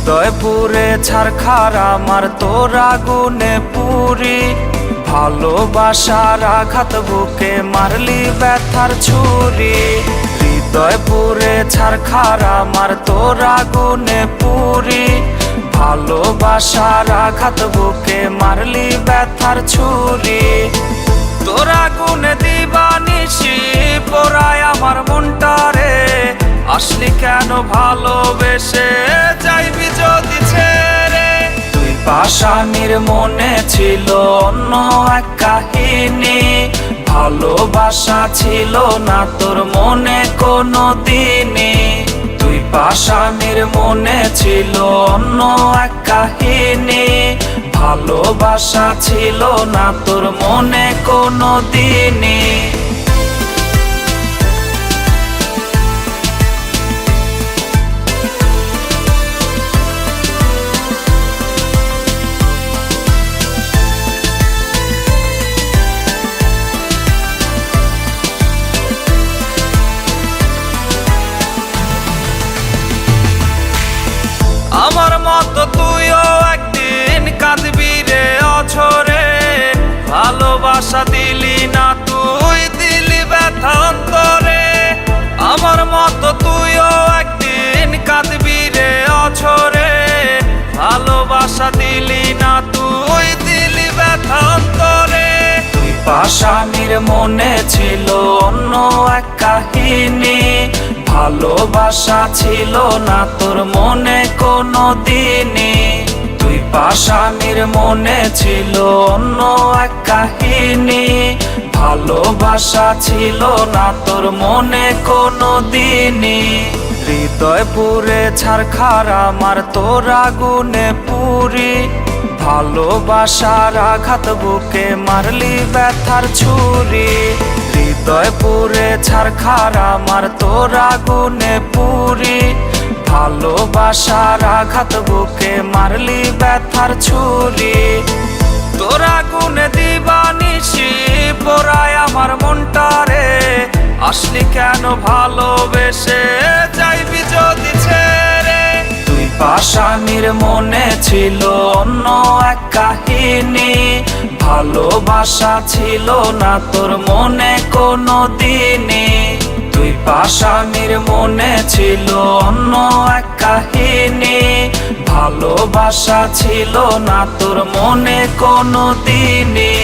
হৃদয় পুরে ছারখার আমার তোর আগুনে পুরি, ভালোবাসার আঘাত বুকে মারলি ব্যথার ছুরি। হৃদয় পুরে ছারখার আমার তোর আগুনে পুরি, ভালোবাসার আঘাত বুকে মারলি ব্যথার ছুরি। তোর আগুনে দিবানিশি পোড়ায় আমার মনটারে, আসলি কেন ভালোবেসে যাইবি যদি ছেড়ে। তুই পাষাণীর মনে ছিল অন্য এক কাহিনী, ভালোবাসা ছিল না তোর মনে কোনো দিনই। তুই পাষাণীর মনে ছিল অন্য এক কাহিনী, ভালোবাসা ছিল না তোর মনে কোনো দিনই। আমার মতো তুইও একদিন কাঁদবি রে অঝরে, ভালোবাসা দিলি না তুই দিলি ব্যথা অন্তরে। আমার মতো তুইও একদিন কাঁদবি রে অঝরে, ভালোবাসা দিলি না তুই দিলি ব্যথা অন্তরে। তুই পাষাণীর মনে ছিল অন্য এক কাহিনী, ভালোবাসা ছিল না তোর মনে কোনো দিনই। তুই পাষাণীর মনে ছিল অন্য এক কাহিনী, ভালোবাসা ছিল না তোর মনে কোনো দিনই। হৃদয় পুরে ছারখার আমার তোর আগুনে পুরি, ভালোবাসার আঘাত বুকে মারলি ব্যথার ছুরি। হৃদয় পুরে ছারখার আমার তোর আগুনে পুরি, ভালোবাসার আঘাত বুকে মারলি ব্যথার ছুরি। তোর আগুনে দিবানিশি পোড়ায় আমার মনটারে, আসলি কেন ভালোবেসে যাইবি যদি ছেড়ে। তুই পাষাণীর মনে ছিল অন্য এক কাহিনী, ভালোবাসা ছিল না তোর মনে কোনো দিনই। তুই পাষাণীর মনে ছিল অন্য এক কাহিনী, ভালোবাসা ছিল না তোর মনে কোনো দিনই।